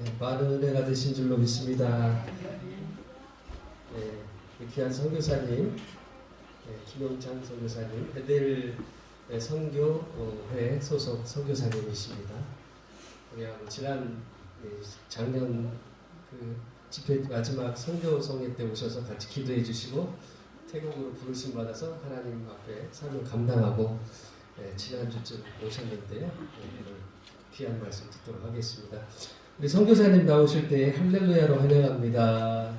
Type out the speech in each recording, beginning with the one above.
네, 많은 은혜가 되신 줄로 믿습니다. 네, 귀한 선교사님, 김용찬 선교사님, 베델 선교회 소속 선교사님이십니다. 우리하고 지난 작년 그 집회 마지막 선교성회 때 오셔서 같이 기도해 주시고 태국으로 부르심 받아서 하나님 앞에 삶을 감당하고 지난주쯤 오셨는데요. 오늘 귀한 말씀 듣도록 하겠습니다. 우리 선교사님 나오실 때 할렐루야로 환영합니다.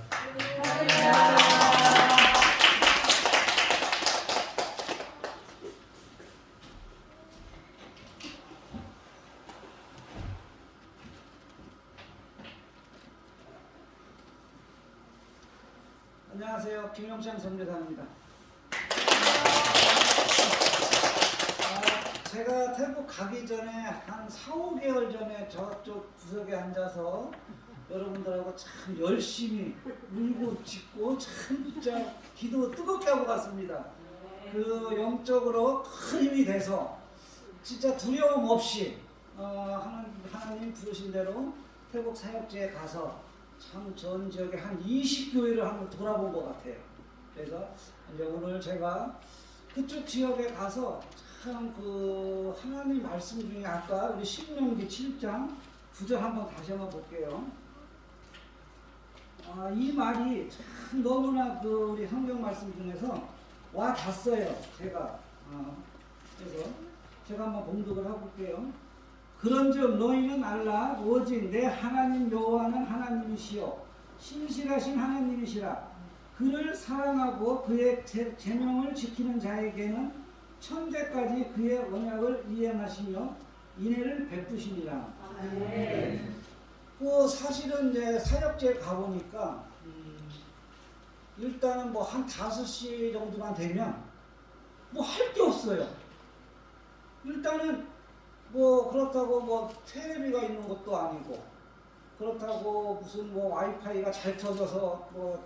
안녕하세요. 김용찬 선교사입니다. 제가 태국 가기 전에 한 4, 5개월 전에 저쪽 구석에 앉아서 여러분들하고 참 열심히 울고 짖고 참 진짜 기도 뜨겁게 하고 갔습니다. 그 영적으로 큰 힘이 돼서 진짜 두려움 없이 하나님 부르신 대로 태국 사역지에 가서 참 전 지역에 한 20교회를 한번 돌아본 것 같아요. 그래서 이제 오늘 제가 그쪽 지역에 가서 참 그 하나님 말씀 중에 아까 우리 신명기 7장 9절 한번 다시 한번 볼게요. 이 말이 참 너무나 그 우리 성경 말씀 중에서 와 닿았어요. 제가 그래서 제가 한번 봉독을 해볼게요. 그런즉 너희는 알라 오직 내 하나님 여호와는 하나님이시요 신실하신 하나님이시라. 그를 사랑하고 그의 계명을 지키는 자에게는 천대까지 그의 언약을 이행하시며 인애를 베푸시니라. 그 사실은 이제 사역지에 가보니까 일단은 뭐 한 5시 정도만 되면 뭐 할 게 없어요. 일단은 뭐 그렇다고 뭐 테레비가 있는 것도 아니고 그렇다고 무슨 뭐 와이파이가 잘 터져서 뭐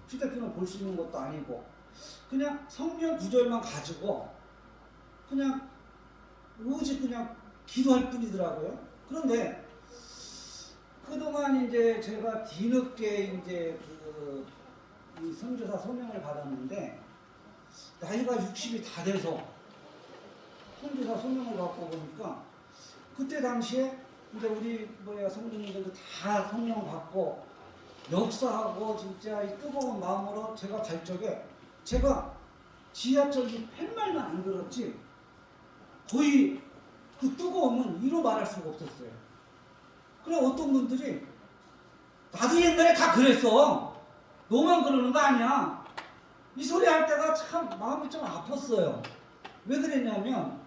휴대폰을 볼 수 있는 것도 아니고 그냥 성경 구절만 가지고 그냥 오직 그냥 기도할 뿐이더라고요. 그런데 그동안 이제 제가 뒤늦게 이제 이 선교사 소명을 받았는데 나이가 60이 다 돼서 선교사 소명을 받고 보니까 그때 당시에 이제 우리 성도님들도 다 성령 받고 역사하고 진짜 이 뜨거운 마음으로 제가 갈 적에 제가 지하철이 팻말만 안 들었지 거의 그 뜨거움은 이루 말할 수가 없었어요. 그래 어떤 분들이 나도 옛날에 다 그랬어. 너만 그러는 거 아니야. 이 소리 할 때가 참 마음이 좀 아팠어요. 왜 그랬냐면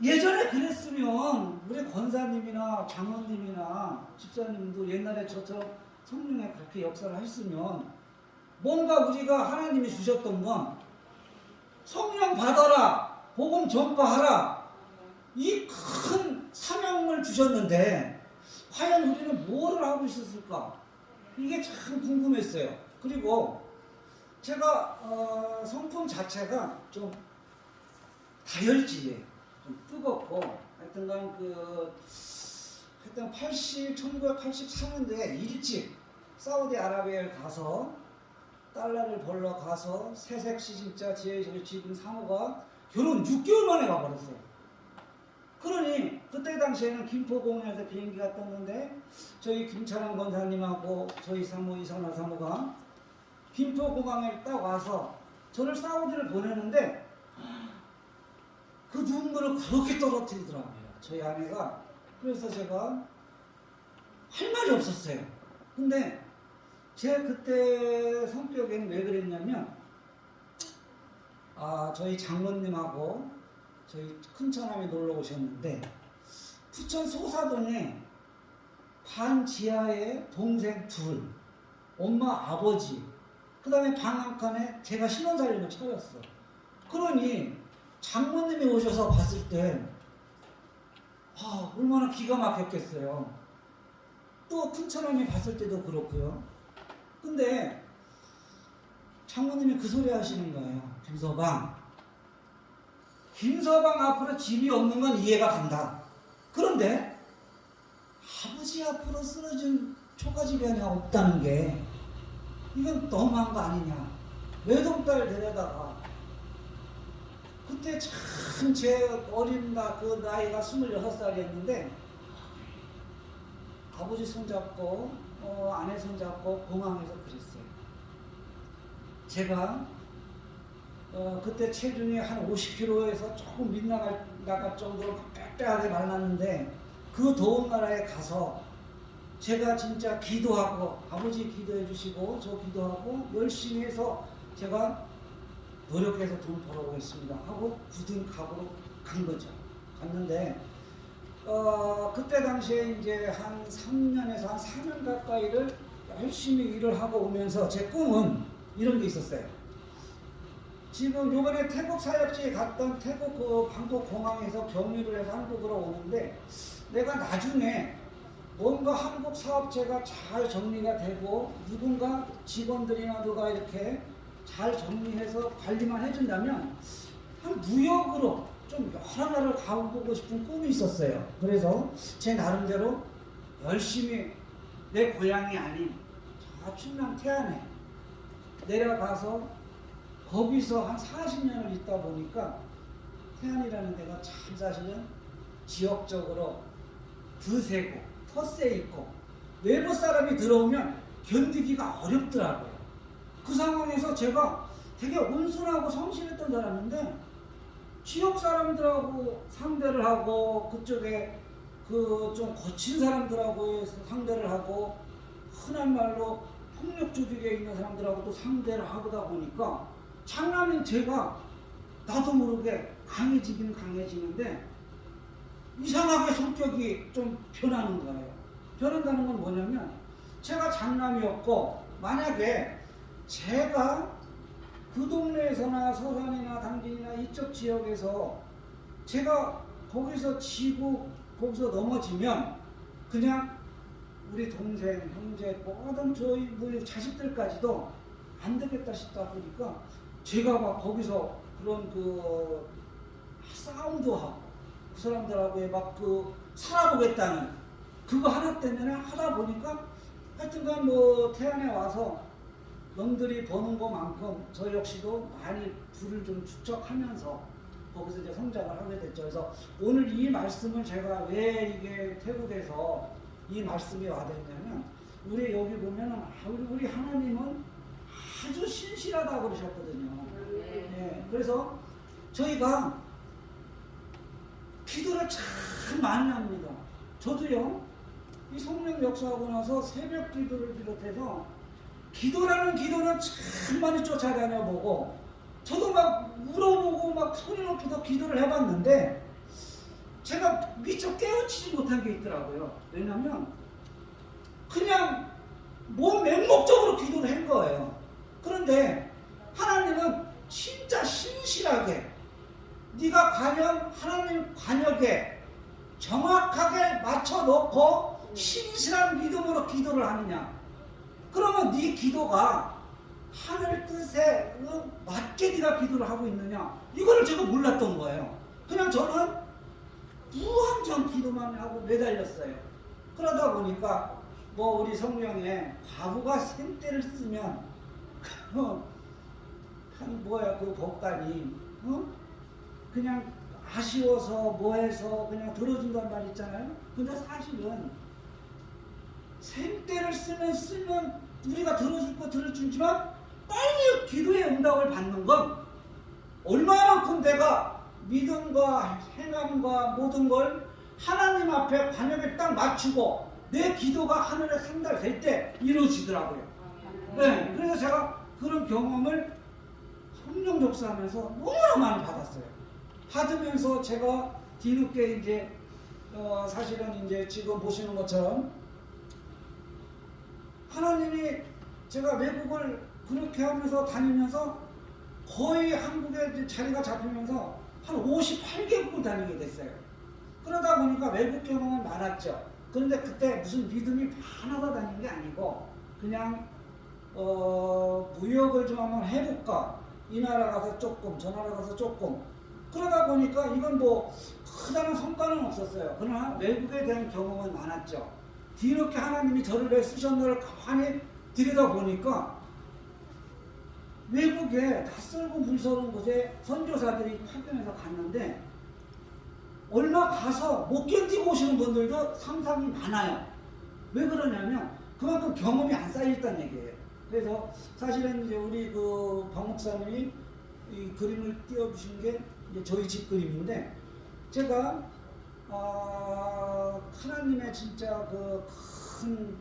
예전에 그랬으면 우리 권사님이나 장로님이나 집사님도 옛날에 저처럼 성령에 그렇게 역사를 했으면 뭔가 우리가 하나님이 주셨던 건 성령 받아라, 복음 전파하라, 이 큰 사명을 주셨는데 과연 우리는 뭐를 하고 있었을까? 이게 참 궁금했어요. 그리고 제가 성품 자체가 좀 다혈질이에요. 좀 뜨겁고 하여튼간 1984년도에 일찍 사우디아라비아에 가서 달러를 벌러 가서 새색 시집자 지금 사모가 결혼 6개월 만에 가버렸어요. 그러니 그때 당시에는 김포공항에서 비행기가 떴는데 저희 김찬환 권사님하고 저희 사모 이선화 사모가 김포공항에 딱 와서 저를 사우디를 보내는데 그 눈물을 그렇게 떨어뜨리더라고요. 저희 아내가. 그래서 제가 할 말이 없었어요. 근데 제 그때 성격에는 왜 그랬냐면 저희 장모님하고 저희 큰처남이 놀러 오셨는데 부천 소사동에 반 지하에 동생 둘, 엄마 아버지, 그 다음에 방 한 칸에 제가 신혼살림을 차렸어. 그러니 장모님이 오셔서 봤을 때 얼마나 기가 막혔겠어요. 또 큰처남이 봤을 때도 그렇고요. 근데 장모님이 그 소리 하시는 거예요. 김서방 앞으로 집이 없는 건 이해가 간다. 그런데 아버지 앞으로 쓰러진 초가집안이 없다는 게 이건 너무한 거 아니냐. 외동딸 데려다가 그때 참 제 어린 그 나이가 26살이었는데 아버지 손잡고 아내 손잡고 공항에서 그랬어요. 제가 그때 체중이 한 50kg에서 조금 나갈 정도로 빽빽하게 말랐는데 그 더운 나라에 가서 제가 진짜 기도하고 아버지 기도해 주시고 저 기도하고 열심히 해서 제가 노력해서 돈 벌어보겠습니다 하고 굳은 각오로 간 거죠. 갔는데 그때 당시에 이제 한 3년에서 한 4년 가까이를 열심히 일을 하고 오면서 제 꿈은 이런 게 있었어요. 지금 요번에 태국 사역지에 갔던 태국 그 방콕 공항에서 격리를 해서 한국으로 오는데 내가 나중에 뭔가 한국 사업체가 잘 정리가 되고 누군가 직원들이나 누가 이렇게 잘 정리해서 관리만 해준다면 한 무역으로 좀 여러 나라를 가보고 싶은 꿈이 있었어요. 그래서 제 나름대로 열심히 내 고향이 아닌 저 충남 태안에 내려가서 거기서 한 40년을 있다 보니까 태안이라는 데가 참 사실은 지역적으로 드세고 텃세 있고 외부 사람이 들어오면 견디기가 어렵더라고요. 그 상황에서 제가 되게 온순하고 성실했던 사람인데 지역 사람들하고 상대를 하고 그쪽에 그 좀 거친 사람들하고 상대를 하고 흔한 말로 폭력 조직에 있는 사람들하고 또 상대를 하다 보니까 장남인 제가 나도 모르게 강해지긴 강해지는데 이상하게 성격이 좀 변하는 거예요. 변한다는 건 뭐냐면 제가 장남이었고 만약에 제가 그 동네에서나 서산이나 당진이나 이쪽 지역에서 제가 거기서 지고 거기서 넘어지면 그냥 우리 동생, 형제, 모든 저희 자식들까지도 안 되겠다 싶다 보니까 제가 막 거기서 그런 그 싸움도 하고 그 사람들하고 막 그 살아보겠다는 그거 하나 때문에 하다 보니까 하여튼간 뭐 태안에 와서 놈들이 버는 것만큼 저 역시도 많이 부를 좀 축적하면서 거기서 이제 성장을 하게 됐죠. 그래서 오늘 이 말씀을 제가 왜 이게 태국에서 이 말씀이 와닿냐면 우리 여기 보면은 우리 하나님은 아주 신실하다고 그러셨거든요. 네, 그래서 저희가 기도를 참 많이 합니다. 저도요, 이 성령 역사하고 나서 새벽 기도를 비롯해서 기도라는 기도는 참 많이 쫓아다녀보고 저도 막 물어보고 막 소리 높이도 기도를 해봤는데 제가 미처 깨우치지 못한 게 있더라고요. 왜냐면 그냥 몸 맹목적으로 기도를 한 거예요. 그런데 하나님은 진짜 신실하게 네가 과연 하나님 관역에 정확하게 맞춰놓고 신실한 믿음으로 기도를 하느냐, 그러면 네 기도가 하늘 뜻에 맞게 네가 기도를 하고 있느냐, 이거를 제가 몰랐던 거예요. 그냥 저는 무한정 기도만 하고 매달렸어요. 그러다 보니까 뭐 우리 성령에 과부가 생떼를 쓰면 한 뭐야 그 법관이 그냥 아쉬워서 뭐해서 그냥 들어준단 말 있잖아요. 근데 사실은 생떼를 쓰면 우리가 들어줄 거 들어주지만 빨리 기도의 응답을 받는 건 얼마만큼 내가 믿음과 행함과 모든 걸 하나님 앞에 관역에 딱 맞추고 내 기도가 하늘에 상달될 때 이루어지더라고요. 네, 그래서 제가 그런 경험을 성령 역사하면서 너무나 많이 받았어요. 받으면서 제가 뒤늦게 이제 사실은 이제 지금 보시는 것처럼 하나님이 제가 외국을 그렇게 하면서 다니면서 거의 한국에 자리가 잡히면서 한 58개국을 다니게 됐어요. 그러다 보니까 외국 경험은 많았죠. 그런데 그때 무슨 믿음이 많아서 다닌 게 아니고 그냥 무역을 좀 한번 해볼까, 이 나라 가서 조금 저 나라 가서 조금, 그러다 보니까 이건 뭐 크다는 성과는 없었어요. 그러나 외국에 대한 경험은 많았죠. 뒤늦게 하나님이 저를 왜 쓰셨나를 가만히 들여다보니까 외국에 낯설고 물서는 곳에 선교사들이 파견해서 갔는데 얼마 가서 못 견디고 오시는 분들도 상당히 많아요. 왜 그러냐면 그만큼 경험이 안 쌓여있다는 얘기예요. 그래서 사실은 이제 우리 그 박 목사님이 이 그림을 띄워주신 게 이제 저희 집 그림인데 제가 하나님의 진짜 그 큰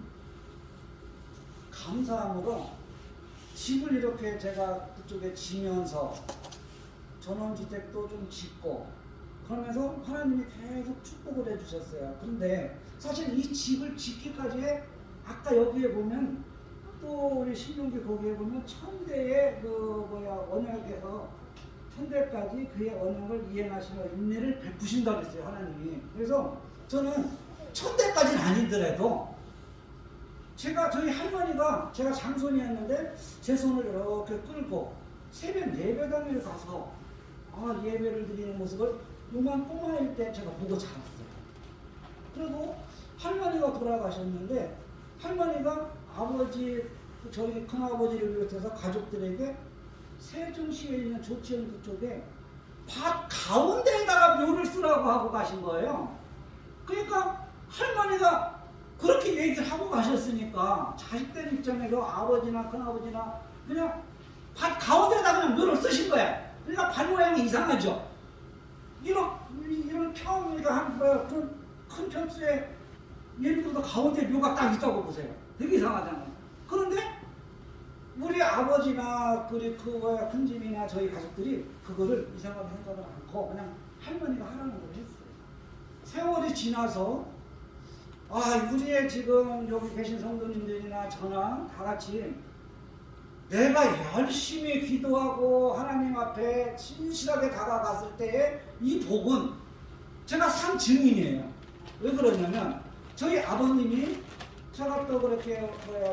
감사함으로 집을 이렇게 제가 그쪽에 지면서 전원주택도 좀 짓고 그러면서 하나님이 계속 축복을 해주셨어요. 그런데 사실 이 집을 짓기까지에 아까 여기에 보면 또 우리 신명기 거기에 보면 천대의 언약에서 천대까지 그의 언약을 이행하시며 인내를 베푸신다고 했어요. 하나님이. 그래서 저는 천대까지는 아니더라도 저희 할머니가 제가 장손이었는데 제 손을 이렇게 끌고 새벽 예배당에 가서 예배를 드리는 모습을 요만 꼬마일 때 제가 보고 자랐어요. 그리고 할머니가 돌아가셨는데 할머니가 저희 큰아버지를 비롯해서 가족들에게 세종시에 있는 조치원 그쪽에 밭 가운데에다가 묘를 쓰라고 하고 가신 거예요. 그러니까 할머니가 그렇게 얘기를 하고 가셨으니까 자식들 입장에서 아버지나 큰아버지나 그냥 밭 가운데에다 그냥 묘를 쓰신 거야. 그러니까 밭 모양이 이상하죠. 이런 평이가 한 거야. 큰 평수에 예를 들어서 가운데 묘가 딱 있다고 보세요. 되게 이상하잖아요. 그런데 우리 아버지나 큰집이나 저희 가족들이 그거를 이상하게 생각을 않고 그냥 할머니가 하라는 걸 했어요. 세월이 지나서 우리의 지금 여기 계신 성도님들이나 저나 다 같이 내가 열심히 기도하고 하나님 앞에 진실하게 다가갔을 때의 이 복은 제가 산 증인이에요. 왜 그러냐면 저희 아버님이 제가 또 그렇게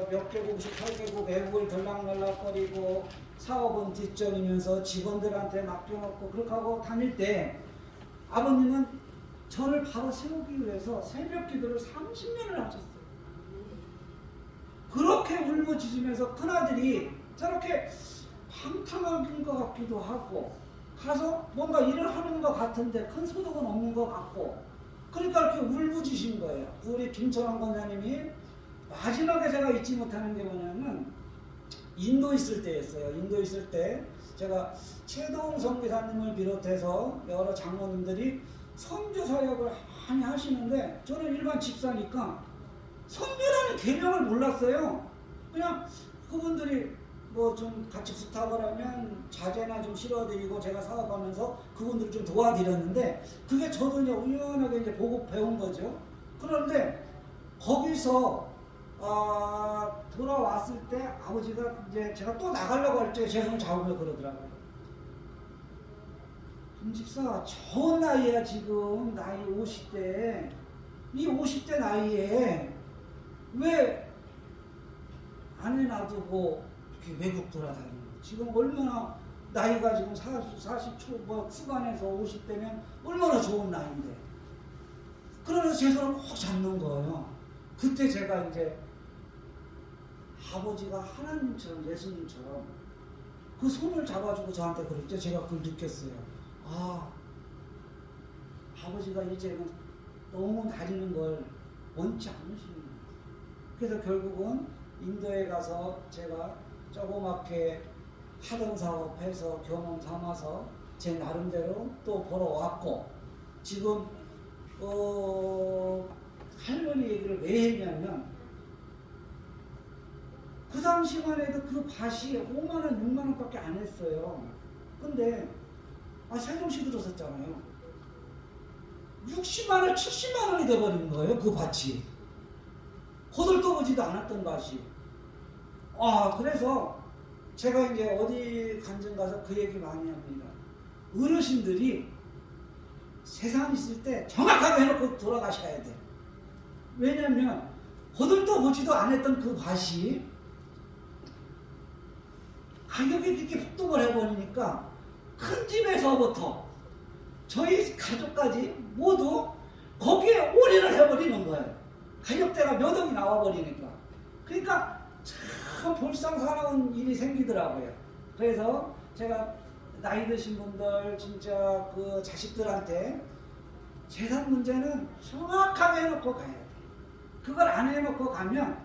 몇 개국씩 8개국 외국을 들락날락거리고 사업은 뒷전이면서 직원들한테 맡겨놓고 그렇게 하고 다닐 때 아버님은 저를 바로 세우기 위해서 새벽 기도를 30년을 하셨어요. 그렇게 울부짖으면서 큰아들이 저렇게 방탕한 것 같기도 하고 가서 뭔가 일을 하는 것 같은데 큰 소득은 없는 것 같고 그러니까 이렇게 울부짖으신 거예요. 우리 김철환 권사님이 마지막에 제가 잊지 못하는 게 뭐냐면 인도 있을 때였어요. 인도 있을 때 제가 최동 선교사님을 비롯해서 여러 장로님들이 선교 사역을 많이 하시는데 저는 일반 집사니까 선교라는 개념을 몰랐어요. 그냥 그분들이 뭐 좀 같이 부탁을 하면 자재나 좀 실어드리고 제가 사업하면서 그분들을 좀 도와드렸는데 그게 저도 이제 우연하게 이제 보고 배운 거죠. 그런데 거기서 돌아왔을 때 아버지가 이제 제가 또 나가려고 할 때 제 손을 잡으며 그러더라고요. 김집사 좋은 나이야 지금 나이 50대 이 50대 나이에 왜 아내 놔두고 이렇게 외국 돌아다니는 거야. 지금 얼마나 나이가 지금 40초 후반에서 50대면 얼마나 좋은 나이인데 그러면서 제 손을 꼭 잡는 거예요. 그때 제가 이제 아버지가 하나님처럼 예수님처럼 그 손을 잡아주고 저한테 그랬죠. 제가 그걸 느꼈어요. 아버지가 이제는 너무 다니는 걸 원치 않으시는 거예요. 그래서 결국은 인도에 가서 제가 조그맣게 하던 사업해서 경험 삼아서 제 나름대로 또 보러 왔고 지금 할머니 얘기를 왜 했냐면 그 당시만 해도 그 밭이 5만원, 6만원밖에 안 했어요. 근데 세종시 들어섰잖아요. 60만원, 70만원이 돼버린 거예요. 그 밭이. 거들떠보지도 않았던 밭이. 그래서 제가 이제 어디 간증 가서 그 얘기 많이 합니다. 어르신들이 세상 있을 때 정확하게 해놓고 돌아가셔야 돼. 왜냐면 거들떠보지도 않았던 그 밭이 가격이 이렇게 폭등을 해버리니까 큰 집에서부터 저희 가족까지 모두 거기에 올인을 해버리는 거예요. 가격대가 몇 억이 나와버리니까. 그러니까 참 볼상사나운 일이 생기더라고요. 그래서 제가 나이 드신 분들 진짜 그 자식들한테 재산 문제는 정확하게 해놓고 가야 돼. 그걸 안 해놓고 가면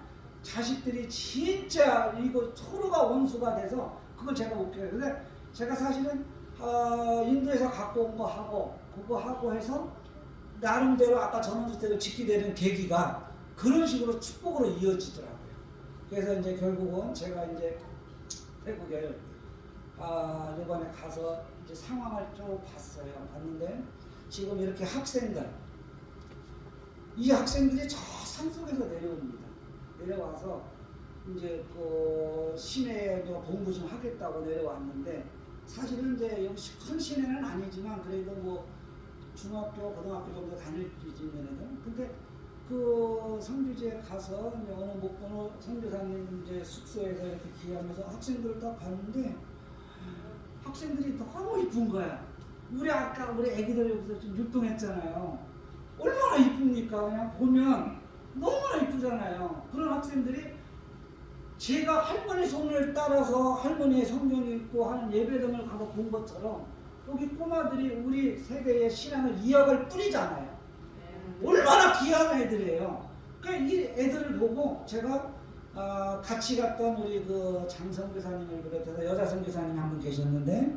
자식들이 진짜 이거 서로가 원수가 돼서 그걸 제가 못 해요. 근데 제가 사실은 인도에서 갖고 온 거 하고 그거 하고 해서 나름대로 아까 전원주택을 짓게 되는 계기가 그런 식으로 축복으로 이어지더라고요. 그래서 이제 결국은 제가 이제 태국에 이번에 가서 이제 상황을 쭉 봤어요. 봤는데 지금 이렇게 이 학생들이 저 산속에서 내려옵니다. 내려와서 이제 그 시내에 공부 좀 하겠다고 내려왔는데 사실은 이제 여기 큰 시내는 아니지만 그래도 뭐 중학교, 고등학교 정도 다닐 수 있는 애들. 근데 그 성주지에 가서 이제 어느 목포노 선교사님 이제 숙소에서 이렇게 기하면서 학생들을 딱 봤는데 학생들이 너무 이쁜 거야. 아까 우리 애기들 여기서 좀 율동했잖아요. 얼마나 이쁩니까? 그냥 보면 너무나 이쁘잖아요. 그런 학생들이 제가 할머니 손을 따라서 할머니의 성경 읽고 하는 예배당을 가서 본 것처럼 여기 꼬마들이 우리 세대의 신앙을 이어갈 뿌리잖아요. 얼마나 귀한 애들이에요. 그러니까 이 애들을 보고 제가 같이 갔던 우리 그 장선교사님을 비롯해서 여자 선교사님이 한 분 계셨는데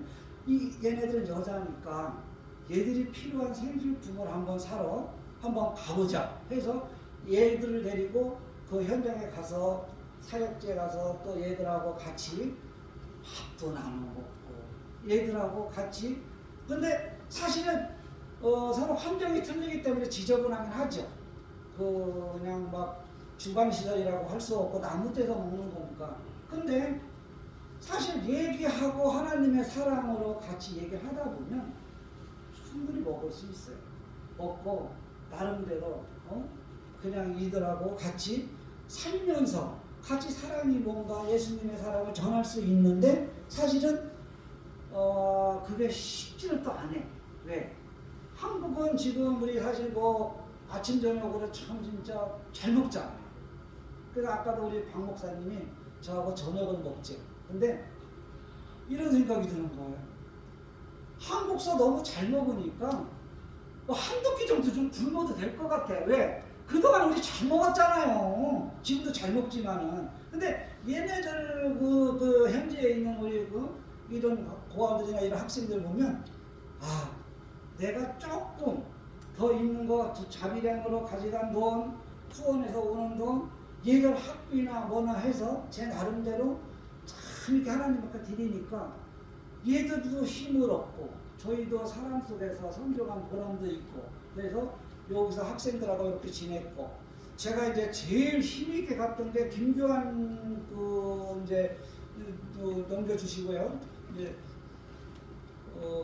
얘네들은 여자니까 얘들이 필요한 생필품을 한번 사러 한번 가보자 해서 얘들을 데리고 그 현장에 가서 사역지에 가서 또 얘들하고 같이 밥도 나눠 먹고 얘들하고 같이 근데 사실은 서로 환경이 틀리기 때문에 지저분하긴 하죠. 그냥 막 주방시설이라고 할 수 없고 나무 떼서 먹는 거니까. 근데 사실 얘기하고 하나님의 사랑으로 같이 얘기를 하다 보면 충분히 먹을 수 있어요. 먹고 나름대로 그냥 이들하고 같이 살면서 같이 사랑이 뭔가 예수님의 사랑을 전할 수 있는데 사실은 그게 쉽지는 또 안 해. 왜? 한국은 지금 우리 사실 뭐 아침 저녁으로 참 진짜 잘 먹잖아요. 그래서 아까도 우리 박 목사님이 저하고 저녁을 먹지. 근데 이런 생각이 드는 거예요. 한국서 너무 잘 먹으니까 뭐 한두 끼 정도 좀 굶어도 될 것 같아. 왜? 그동안 우리 잘 먹었잖아요. 지금도 잘 먹지만은. 근데 얘네들 그 현지에 있는 우리 이런 고아들이나 이런 학생들 보면 내가 조금 더 있는 거 자비량으로 가져간 돈, 후원해서 오는 돈, 얘들 학비나 뭐나 해서 제 나름대로 참 이렇게 하나님 앞에 드리니까 얘들도 힘을 얻고 저희도 사람 속에서 성교한 보람도 있고 그래서 여기서 학생들하고 이렇게 지냈고 제가 이제 제일 힘있게 갔던 게 김교환 이제 넘겨주시고요. 이제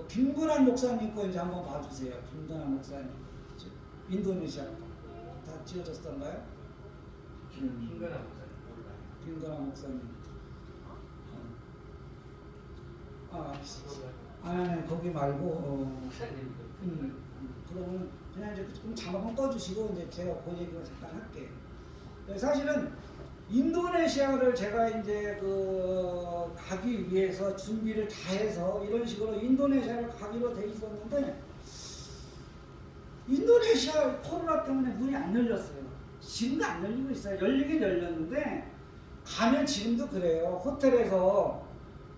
김근환 목사님 거 이제 한번 봐주세요. 김근환 목사님 인도네시아 다 지어졌던가요? 김근환 목사님 몰라요. 김근환 목사님. 아니 거기 말고 그러면 그냥 이제 좀 자막만 꺼주시고 이제 제가 그 얘기를 잠깐 할게요. 사실은 인도네시아를 제가 이제 가기 위해서 준비를 다 해서 이런 식으로 인도네시아를 가기로 돼 있었는데 인도네시아 코로나 때문에 문이 안 열렸어요. 지금도 안 열리고 있어요. 열리긴 열렸는데 가면 지금도 그래요. 호텔에서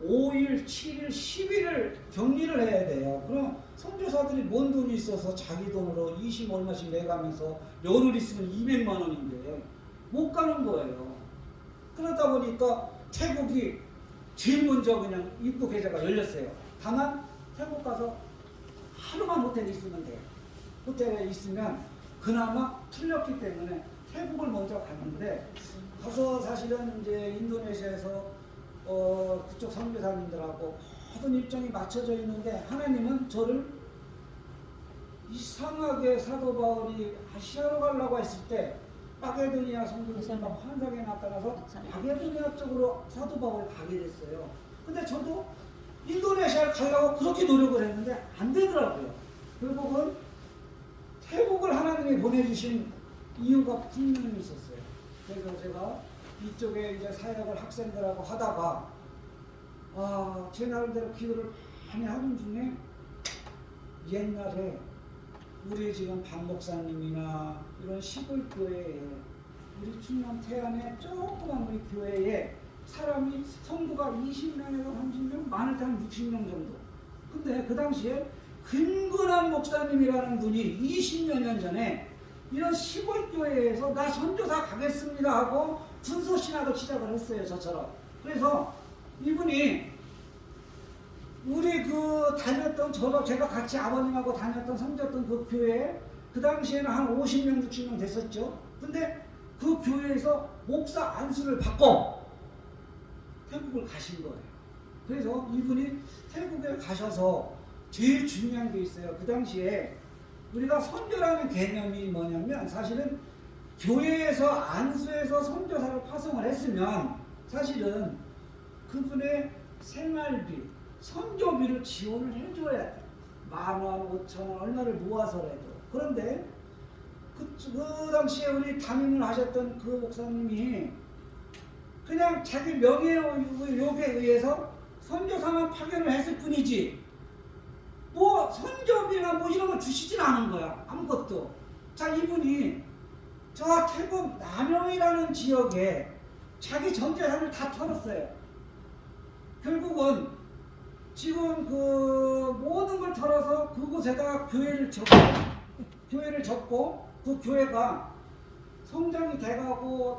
5일, 7일, 10일을 격리를 해야 돼요. 그럼 선교사들이 뭔 돈이 있어서 자기 돈으로 20 얼마씩 내가면서 열흘 있으면 200만 원인데 못 가는 거예요. 그러다 보니까 태국이 제일 먼저 그냥 입국 계좌가 열렸어요. 다만 태국 가서 하루만 호텔에 있으면 돼요. 호텔에 있으면 그나마 틀렸기 때문에 태국을 먼저 갔는데 가서 사실은 이제 인도네시아에서 그쪽 선교사님들하고 모든 일정이 맞춰져 있는데 하나님은 저를 이상하게 사도 바울이 아시아로 가려고 했을 때 마게도니아 성도들이 막 환상에 나타나서 마게도니아 쪽으로 사도 바울이 가게 됐어요. 근데 저도 인도네시아를 가려고 그렇게 노력을 했는데 안 되더라고요. 결국은 태국을 하나님이 목사님이 보내주신 이유가 분명히 있었어요. 그래서 제가 이쪽에 이제 사역을 학생들하고 하다가 제 나름대로 기도를 많이 하는 중에 옛날에 우리 지금 박 목사님이나 이런 시골 교회에 우리 충남 태안의 조그만 우리 교회에 사람이 성도가 20명에서 30명, 많을 때 한 60명 정도. 근데 그 당시에 김근환 목사님이라는 분이 20여 년 전에 이런 시골 교회에서 나 선교사 가겠습니다 하고 분서 신학을 시작을 했어요, 저처럼. 그래서 이분이 우리 그 다녔던 제가 같이 아버님하고 다녔던 섬겼던 그 교회에 그 당시에는 한 50명, 60명 됐었죠. 근데 그 교회에서 목사 안수를 받고 태국을 가신 거예요. 그래서 이분이 태국에 가셔서 제일 중요한 게 있어요. 그 당시에 우리가 선교라는 개념이 뭐냐면 사실은 교회에서 안수해서 선교사를 파송을 했으면 사실은 그분의 생활비, 선교비를 지원을 해줘야 돼. 10,000원, 5,000원 얼마를 모아서라도. 그런데 그 당시에 우리 담임을 하셨던 그 목사님이 그냥 자기 명예욕에 의해서 선교사만 파견을 했을 뿐이지 뭐 선교비나 뭐 이런 걸 주시진 않은 거야. 아무것도. 자, 이분이 저 태국 남영이라는 지역에 자기 전 재산을 다 털었어요. 결국은 지금 그 모든 걸 털어서 그곳에다가 교회를 접고 그 교회가 성장이 돼가고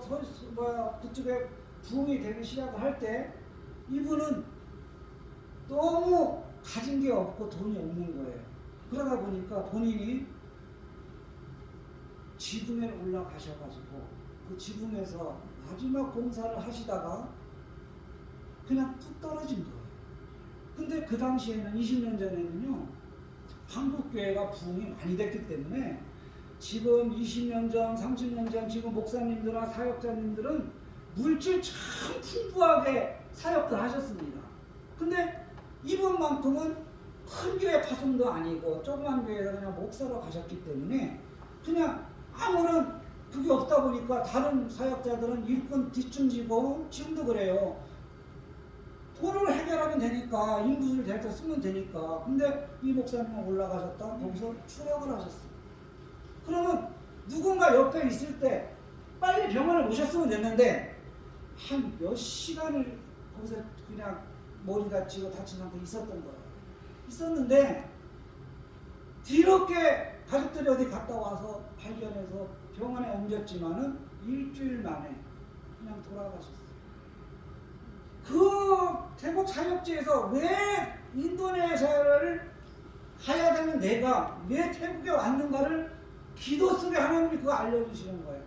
그쪽에 부흥이 되기 시작을 할 때 이분은 너무 가진 게 없고 돈이 없는 거예요. 그러다 보니까 본인이 지붕에 올라가셔가지고 그 지붕에서 마지막 공사를 하시다가 그냥 뚝 떨어진 거예요. 근데 그 당시에는 20년 전에는요, 한국교회가 부흥이 많이 됐기 때문에 지금 20년 전, 30년 전 지금 목사님들과 사역자님들은 물질 참 풍부하게 사역들 하셨습니다. 근데 이분만큼은 큰 교회 파송도 아니고 조그만 교회에서 그냥 목사로 가셨기 때문에 그냥 아무런 그게 없다 보니까 다른 사역자들은 일꾼 뒷짐지고 지금도 그래요. 돈을 해결하면 되니까 인구를 대해서 쓰면 되니까. 근데 이 목사님은 올라가셨다 거기서 추락을 하셨어요. 그러면 누군가 옆에 있을 때 빨리 병원에 모셨으면 됐는데 한 몇 시간을 거기서 그냥 머리 다치고 다친 상태 있었던 거예요. 있었는데 뒤늦게 가족들이 어디 갔다 와서 발견해서 병원에 옮겼지만은 일주일 만에 그냥 돌아가셨어요. 그 태국 사역지에서 왜 인도네시아를 가야 되는 내가 왜 태국에 왔는가를 기도 속에 하나님이 그거 알려주시는 거예요.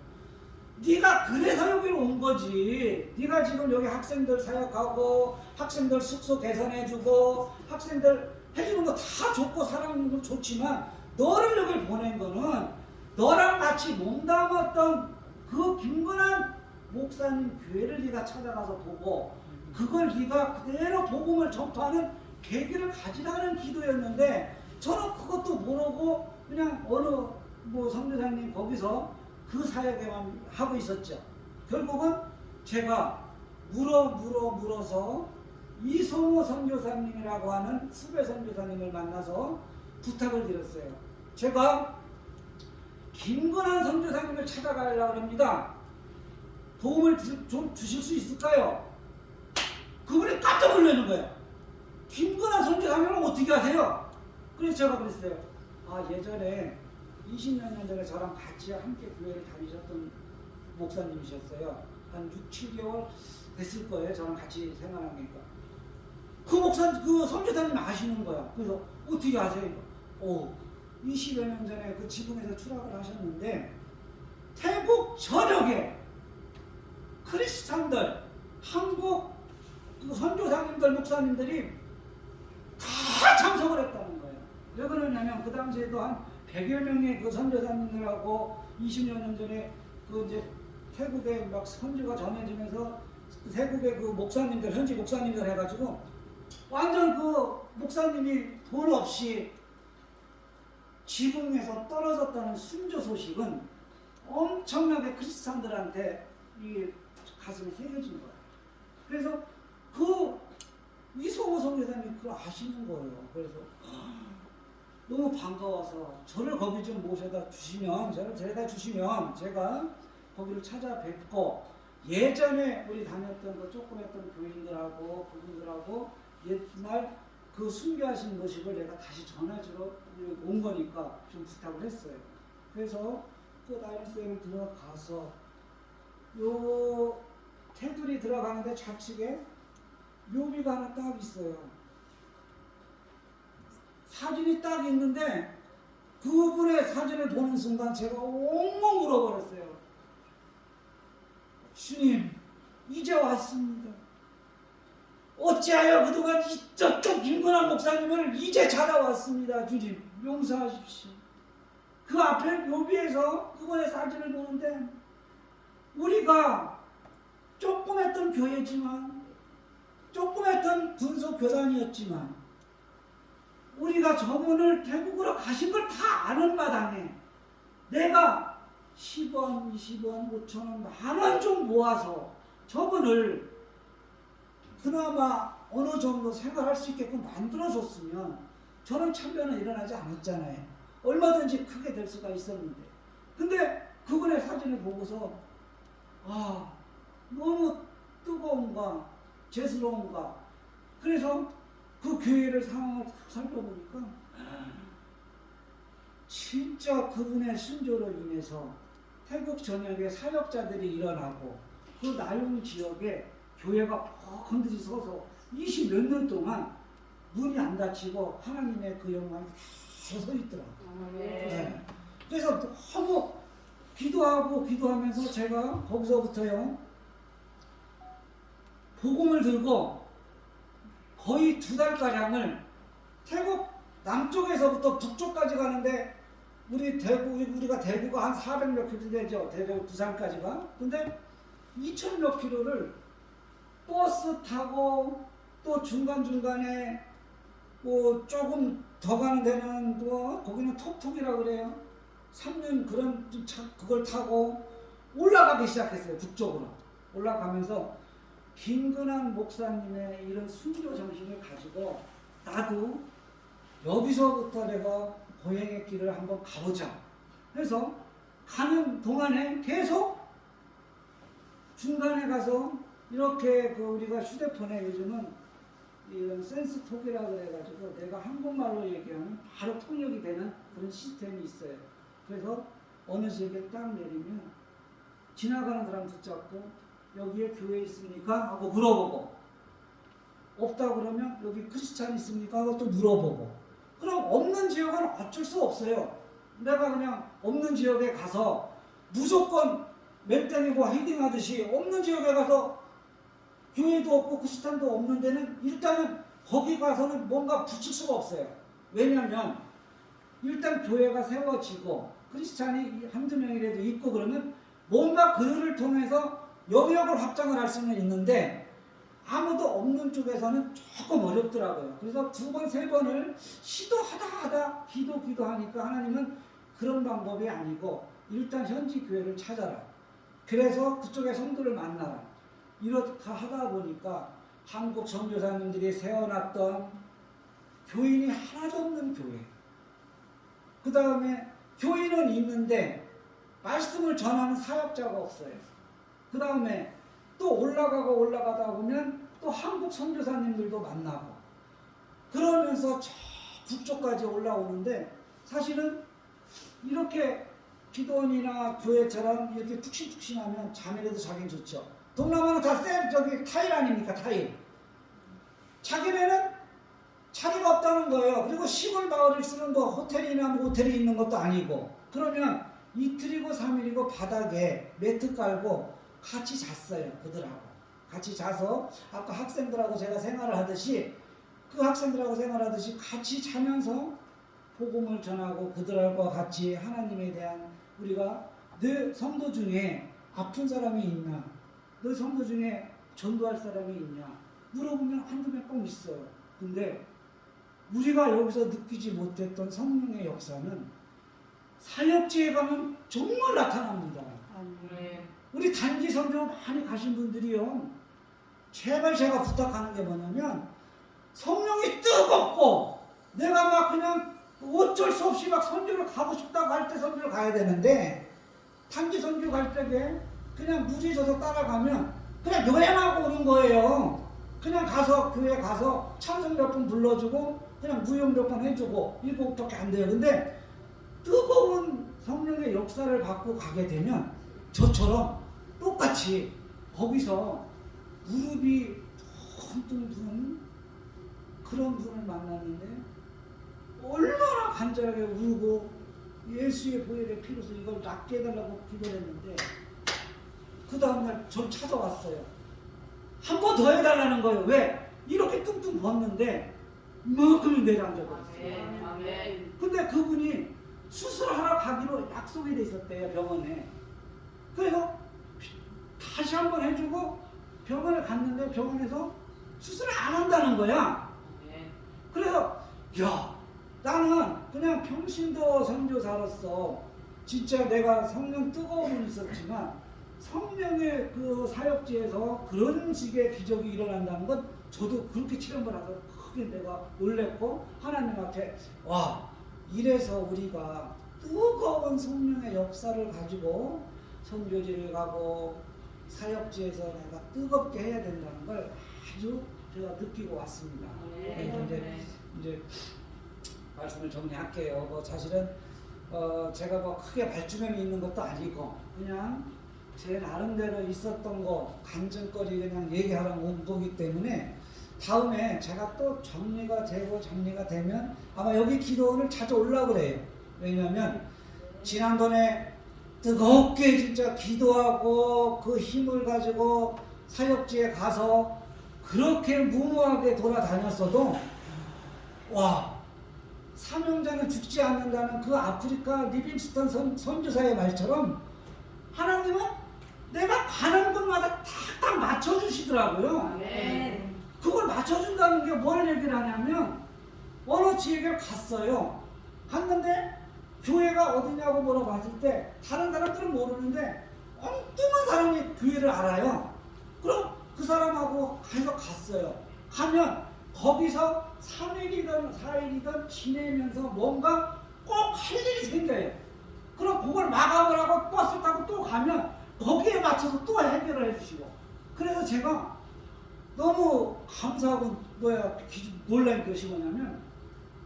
네가 그래서 여기로 온 거지. 네가 지금 여기 학생들 사역하고 학생들 숙소 개선해주고 학생들 해주는 거 다 좋고 사랑하는 거 좋지만 너를 여기 보낸 거는 너랑 같이 몸담았던 그 김근환 목사님 교회를 네가 찾아가서 보고 그걸 네가 그대로 복음을 전파하는 계기를 가지라는 기도였는데 저는 그것도 모르고 그냥 어느 선교사님 거기서 그 사역에만 하고 있었죠. 결국은 제가 물어서 이성호 선교사님이라고 하는 수배 선교사님을 만나서 부탁을 드렸어요. 제가 김근환 선교사님을 찾아가려고 합니다. 도움을 좀 주실 수 있을까요? 그분이 깜짝 놀라는 거예요. 김근환 선교사님은 어떻게 하세요? 그래서 제가 그랬어요. 예전에 20몇 년 전에 저랑 같이 함께 교회를 다니셨던 목사님이셨어요. 한 6, 7개월 됐을 거예요. 저랑 같이 생활한 거니까. 그 선교사님 아시는 거야. 그래서 어떻게 아세요? 20여 년 전에 그 지붕에서 추락을 하셨는데 태국 전역에 크리스찬들, 한국 그 선교사님들, 목사님들이 다 참석을 했다는 거예요. 왜 그러냐면 그 당시에도 한 100여 명의 그 선교사님들하고 20여 년 전에 그 이제 태국에 막 선교가 전해지면서 태국의 그 목사님들, 현지 목사님들 해가지고 완전 그 목사님이 돈 없이 지붕에서 떨어졌다는 순교 소식은 엄청나게 크리스찬들한테 이 가슴에 새겨진 거예요. 그래서 그 이성호 선교사님이 그걸 아시는 거예요. 그래서 너무 반가워서 저를 거기 좀 모셔다 주시면, 저를 데려다 주시면 제가 거기를 찾아뵙고 예전에 우리 다녔던 그 조그맸던 교인들하고 그분들하고 옛날 그 순교하신 모습을 내가 다시 전해주러 온 거니까 좀 부탁을 했어요. 그래서 그 나일쌤을 들어가서 요 테두리 들어가는데 좌측에 묘비가 하나 딱 있어요. 사진이 딱 있는데 그분의 사진을 보는 순간 제가 엉엉 울어버렸어요. 주님, 이제 왔습니다. 어찌하여 그동안 저쪽 김건환 목사님을 이제 찾아왔습니다. 주님, 용서하십시오. 그 앞에 묘비에서 그분의 사진을 보는데 우리가 조그맸던 교회지만, 조그맸던 분소교단이었지만 우리가 저분을 태국으로 가신 걸 다 아는 마당에 내가 10원, 20원, 5천원, 만원 좀 모아서 저분을 그나마 어느 정도 생활할 수 있게끔 만들어줬으면 저런 참변은 일어나지 않았잖아요. 얼마든지 크게 될 수가 있었는데. 근데 그분의 사진을 보고서 너무 뜨거운가 죄스러운가. 그래서 그 교회를 상황을 살펴보니까 진짜 그분의 순교로 인해서 태국 전역에 사역자들이 일어나고 그 나용 지역에 교회가 번듯이 서서 20몇 년 동안 문이 안 닫히고 하나님의 그 영광이 계속 서 있더라고요. 네. 그래서 너무 기도하면서 제가 거기서부터요 복음을 들고 거의 2달가량을 태국 남쪽에서부터 북쪽까지 가는데 우리가 대구가 한 400몇 킬로 되죠. 대구 부산까지가. 근데 2000몇 킬로를 버스 타고 또 중간중간에 뭐 조금 더 가는 데는 뭐 거기는 톡톡이라고 그래요. 3년 그런 그걸 타고 올라가기 시작했어요. 북쪽으로. 올라가면서 김근환 목사님의 이런 순교 정신을 가지고 나도 여기서부터 내가 고행의 길을 한번 가보자. 그래서 가는 동안에 계속 중간에 가서 이렇게 우리가 휴대폰에 요즘은 이런 센스톡이라고 그래가지고 내가 한국말로 얘기하면 바로 통역이 되는 그런 시스템이 있어요. 그래서 어느 지역에 딱 내리면 지나가는 사람 붙잡고 여기에 교회 있습니까? 하고 물어보고 없다 그러면 여기 크리스찬 있습니까? 하고 또 물어보고 그럼 없는 지역은 어쩔 수 없어요. 내가 그냥 없는 지역에 가서 무조건 맨땅이고 헤딩하듯이 없는 지역에 가서 교회도 없고 크리스찬도 없는 데는 일단은 거기 가서는 뭔가 붙일 수가 없어요. 왜냐하면 일단 교회가 세워지고 크리스찬이 한두 명이라도 있고 그러면 뭔가 그들을 통해서 영역을 확장을 할 수는 있는데 아무도 없는 쪽에서는 조금 어렵더라고요. 그래서 2번, 3번을 시도하다 기도하니까 하나님은 그런 방법이 아니고 일단 현지 교회를 찾아라. 그래서 그쪽에 성도를 만나라. 이렇게 하다 보니까 한국 선교사님들이 세워놨던 교인이 하나도 없는 교회. 그 다음에 교인은 있는데 말씀을 전하는 사역자가 없어요. 그 다음에 또 올라가다 보면 또 한국 선교사님들도 만나고 그러면서 저 북쪽까지 올라오는데 사실은 이렇게 기도원이나 교회처럼 이렇게 푹신푹신하면 잠이라도 자긴 좋죠. 동남아는 다 타일 아닙니까? 타일. 자기네는 자리가 없다는 거예요. 그리고 시골 마을을 쓰는 거 호텔이나 모텔이 있는 것도 아니고 그러면 이틀이고 3일이고 바닥에 매트 깔고 같이 잤어요. 그들하고 같이 자서 아까 학생들하고 제가 생활을 하듯이 그 학생들하고 생활하듯이 같이 자면서 복음을 전하고 그들하고 같이 하나님에 대한 우리가 너 성도 중에 아픈 사람이 있나? 너 성도 중에 전도할 사람이 있냐? 물어보면 한두 명 꼭 있어요. 근데 우리가 여기서 느끼지 못했던 성령의 역사는 사역지에 가면 정말 나타납니다. 네. 우리 단기 선교 많이 가신 분들이요, 제발 제가 부탁하는 게 뭐냐면 성령이 뜨겁고 내가 막 그냥 어쩔 수 없이 막 선교를 가고 싶다고 할 때 선교를 가야 되는데, 단기 선교 갈 때에 그냥 무지 져서 따라가면 그냥 여행하고 오는 거예요. 그냥 가서 교회 가서 찬송 몇 번 불러주고 그냥 무용 몇 번 해주고 이거밖에 안 돼요. 근데 뜨거운 성령의 역사를 받고 가게 되면 저처럼 똑같이 거기서 무릎이 퉁퉁 부은 그런 분을 만났는데 얼마나 간절하게 울고 예수의 보혈의 피로서 이걸 낫게 해달라고 기도를 했는데, 그 다음날 전 찾아왔어요. 한 번 더 해달라는 거예요. 왜? 이렇게 뚱뚱 벗는데 이만큼이 내려앉아버렸어요. 아멘. 근데 그분이 수술하러 가기로 약속이 돼 있었대요, 병원에. 그래서 다시 한 번 해주고 병원에 갔는데 병원에서 수술을 안 한다는 거야. 그래서 야, 나는 그냥 평신도 선교사로서 진짜 내가 성령 뜨거움은 있었지만 성령의 그 사역지에서 그런 식의 기적이 일어난다는 건 저도 그렇게 체험을 하서 크게 내가 놀랬고, 하나님 앞에 와, 이래서 우리가 뜨거운 성령의 역사를 가지고 선교지를 가고 사역지에서 내가 뜨겁게 해야 된다는 걸 아주 제가 느끼고 왔습니다. 그래서 이제 말씀을 정리할게요. 뭐 사실은 제가 뭐 크게 발주명이 있는 것도 아니고 그냥 제 나름대로 있었던 거 간증거리 그냥 얘기하라고 온 거기 때문에, 다음에 제가 또 정리가 되면 아마 여기 기도원을 찾아오려고 그래요. 왜냐하면 지난번에 뜨겁게 진짜 기도하고 그 힘을 가지고 사역지에 가서 그렇게 무모하게 돌아다녔어도, 와, 사명자는 죽지 않는다는 그 아프리카 리빙스턴 선교사의 말처럼 하나님은 내가 가는 곳마다 탁탁 맞춰주시더라고요. 그걸 맞춰준다는 게 뭘 얘기를 하냐면, 어느 지역에 갔어요. 갔는데 교회가 어디냐고 물어봤을 때 다른 사람들은 모르는데 엉뚱한 사람이 교회를 알아요. 그럼 그 사람하고 계속 갔어요. 가면 거기서 3일이든 4일이든 지내면서 뭔가 꼭 할 일이 생겨요. 그럼 그걸 마감을 하고 버스 타고 또 가면 거기에 맞춰서 또 해결을 해주시고. 그래서 제가 너무 감사하고 놀란 것이 뭐냐면,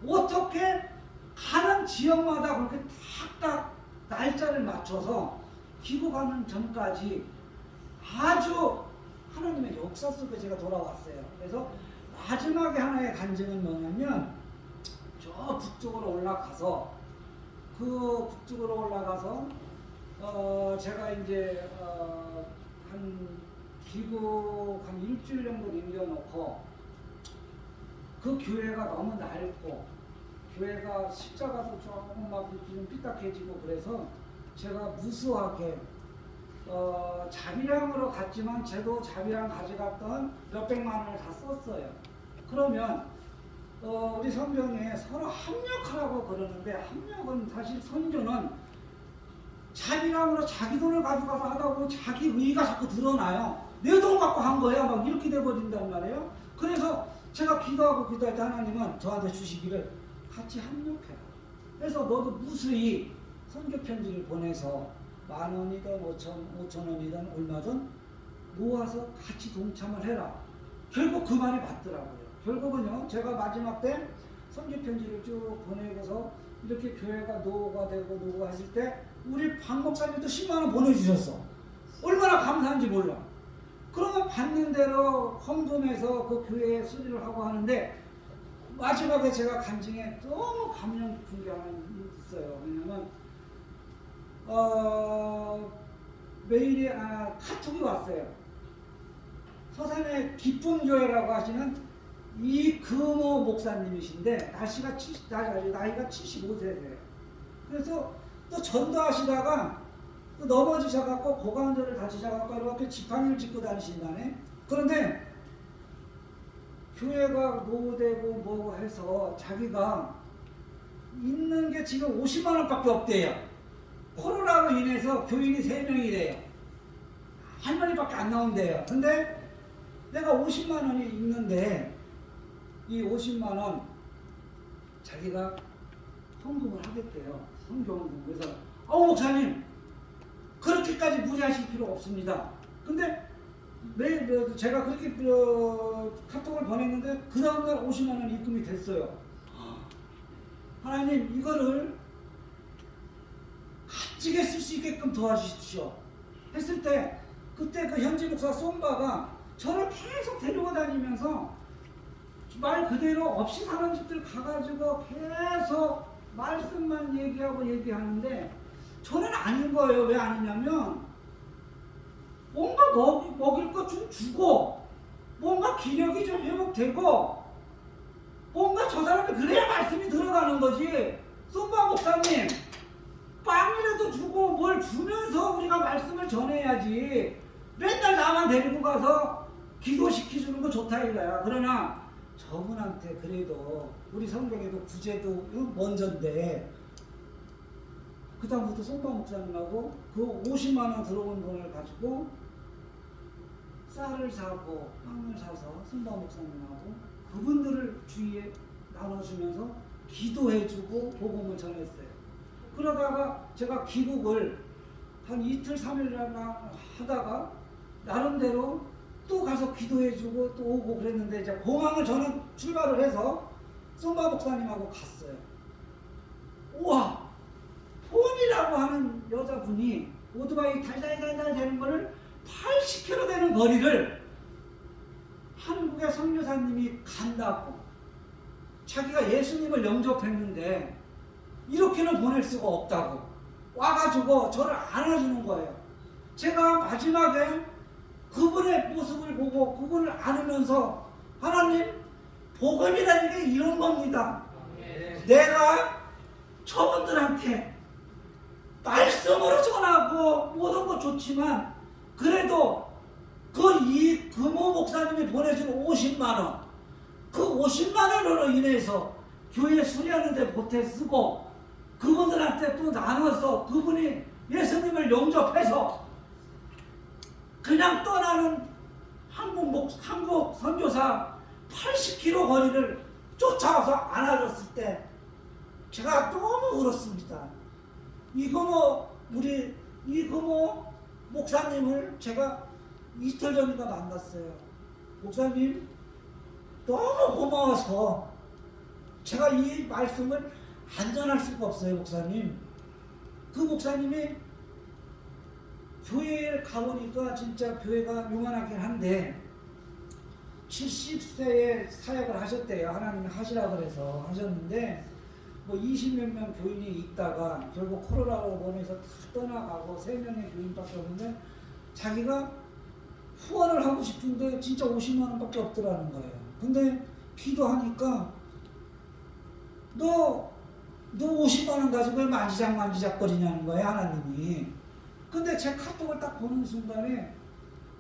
어떻게 가는 지역마다 그렇게 탁탁 날짜를 맞춰서 귀국하는 전까지 아주 하나님의 역사 속에 제가 돌아왔어요. 그래서 마지막에 하나의 간증은 뭐냐면, 저 북쪽으로 올라가서 제가 이제 한 귀국 한 일주일 정도 남겨놓고, 그 교회가 너무 낡고 교회가 십자가도 조금 막 좀 삐딱해지고 그래서 제가 무수하게 자비량으로 갔지만 저도 자비량 가져갔던 몇백만 원을 다 썼어요. 그러면 우리 성경에 서로 합력하라고 그러는데, 합력은 사실 선교는 자비량으로 자기 돈을 가져가서 하다 보면 자기 의의가 자꾸 드러나요. 내 돈 갖고 한 거야 막 이렇게 돼버린단 말이에요. 그래서 제가 기도할 때 하나님은 저한테 주시기를 같이 합력해라. 그래서 너도 무수히 선교 편지를 보내서 10,000원이든 5,000원이든 얼마든 모아서 같이 동참을 해라. 결국 그 말이 맞더라고요. 결국은요, 제가 마지막 때 선교 편지를 쭉 보내고서 이렇게 교회가 노후가 되고 했을 때 우리 박 목사님도 10만 원 보내주셨어. 얼마나 감사한지 몰라. 그러면 받는 대로 헌금해서 그 교회에 수리를 하고 하는데, 마지막에 제가 간증에 너무 감명 깊은 게 하나 있어요. 왜냐면 메일에 카톡이 왔어요. 서산의 기쁨교회라고 하시는 이금호 목사님이신데 나이가 75세세요. 그래서 또 전도하시다가 또 넘어지셔갖고 고관절을 다치셔갖고 이렇게 지팡이를 짚고 다니신다네. 그런데 교회가 노후되고 뭐 해서 자기가 있는 게 지금 50만 원밖에 없대요. 코로나로 인해서 교인이 3명이래요. 할머니밖에 안 나온대요. 근데 내가 50만 원이 있는데 이 50만 원 자기가 헌금을 하겠대요. 성경헌금. 그래서 목사님 그렇게까지 무리하실 필요 없습니다. 근데 매일 제가 그렇게 카톡을 보냈는데 그 다음날 50만 원 입금이 됐어요. 하나님 이거를 값지게 쓸 수 있게끔 도와주십시오 했을 때 그때 그 현지 목사 솜바가 저를 계속 데리고 다니면서 말 그대로 없이 사는 집들 가가지고 계속 말씀만 얘기하는데 저는 아닌 거예요. 왜 아니냐면 뭔가 먹일 것 좀 주고 뭔가 기력이 좀 회복되고 뭔가 저 사람이 그래야 말씀이 들어가는 거지. 솜바 목사님 빵이라도 주고 뭘 주면서 우리가 말씀을 전해야지. 맨날 나만 데리고 가서 기도시켜주는 거 좋다 이거야. 그러나 저분한테 그래도 우리 성경에도 구제도 먼저인데 그 다음부터 솜바 목사님하고 그 50만 원 들어온 돈을 가지고 쌀을 사고 빵을 사서 솜바 목사님하고 그분들을 주위에 나눠주면서 기도해주고 복음을 전했어요. 그러다가 제가 귀국을 한 이틀 3일 하다가 나름대로 또 가서 기도해주고 또 오고 그랬는데 이제 공항을 저는 출발을 해서 솜바 목사님하고 갔어요. 우와! 폰이라고 하는 여자분이 오토바이 달달달달 되는 거를 80km 되는 거리를 한국의 선교사님이 간다고 자기가 예수님을 영접했는데 이렇게는 보낼 수가 없다고 와가지고 저를 안아주는 거예요. 제가 마지막에 그분의 모습을 보고 그분을 안으면서 하나님 복음이라는 게 이런 겁니다. 내가 저분들한테 말씀으로 전하고 모든 거 좋지만 그래도 이 금호 목사님이 보내준 50만 원 그 50만 원으로 인해서 교회 수리하는 데 보태 쓰고 그분들한테 또 나눠서 그분이 예수님을 영접해서 그냥 떠나는 한국 선교사 80km 거리를 쫓아와서 안아줬을 때 제가 너무 울었습니다. 이금호 목사님을 제가 이틀 전인가 만났어요. 목사님 너무 고마워서 제가 이 말씀을 안 전할 수가 없어요. 목사님 그 목사님이 교회에 가보니까 진짜 교회가 요만하긴 한데 70세에 사역을 하셨대요. 하나님이 하시라 그래서 하셨는데 뭐 20몇 명 교인이 있다가 결국 코로나로 보내서 다 떠나가고 3명의 교인밖에 없는데 자기가 후원을 하고 싶은데 진짜 50만 원밖에 없더라는 거예요. 근데 기도하니까 너 50만 원 가지고 왜 만지작 거리냐는 거예요. 하나님이. 근데 제 카톡을 딱 보는 순간에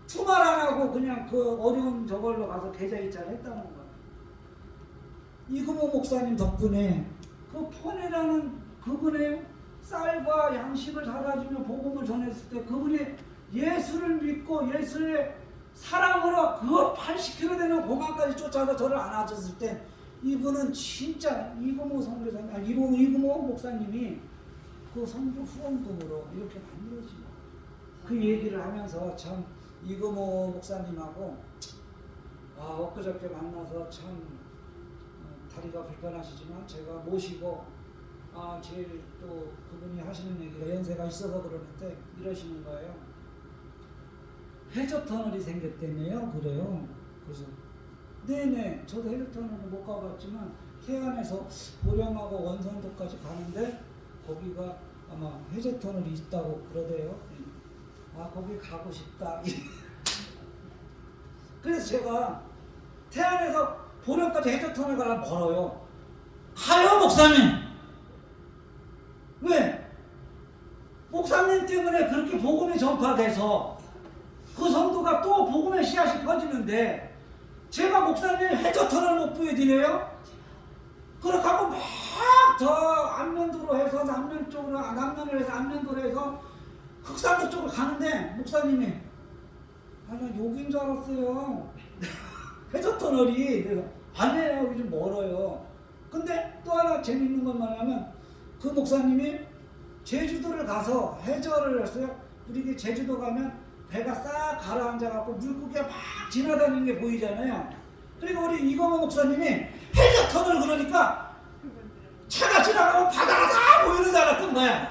투말 안 하고 그냥 그 어려운 저걸로 가서 계좌 이체를 했다는 거예요. 이금호 목사님 덕분에 그 폰이라는 그분의 쌀과 양식을 사다주며 복음을 전했을 때 그분이 예수를 믿고 예수의 사랑으로 그 80km 되는 공항까지 쫓아서 저를 안아줬을 때 이분은 진짜 이금호 선교사님, 이금호 목사님이 그 선교 후원금으로 이렇게 만들어진 거예요. 그 얘기를 하면서 참 이금호 목사님하고 엊그저께 만나서 참 다리가 불편하시지만 제가 모시고 제일 또 그분이 하시는 얘기가 연세가 있어서 그러는데 이러시는 거예요. 해저터널이 생겼다며요. 그래요. 그래서 네네 저도 해저터널은 못 가봤지만 태안에서 보령하고 원산도까지 가는데 거기가 아마 해저터널이 있다고 그러대요. 거기 가고 싶다. 그래서 제가 태안에서 보령까지 해저터널 가려면 멀어요. 가요 목사님. 왜? 목사님 때문에 그렇게 복음이 전파돼서 그 성도가 또 복음의 씨앗이 퍼지는데 제가 목사님 해저터널 못 보여드려요? 그렇게 하고 막 저 안면도로 해서 남면 쪽으로, 남면을 해서 안면도로 해서 흑산도 쪽으로 가는데 목사님이 나 여긴 줄 알았어요. 해저터널이. 그래서 아니에요, 여기 좀 멀어요. 근데 또 하나 재밌는 건 뭐냐면 그 목사님이 제주도를 가서 해저를 했어요. 우리 제주도 가면 배가 싹 가라앉아갖고 물고기가 막 지나다니는 게 보이잖아요. 그리고 우리 이광호 목사님이 해저터널 그러니까 차가 지나가면 바다가 다 보이는 줄 알았던 거야.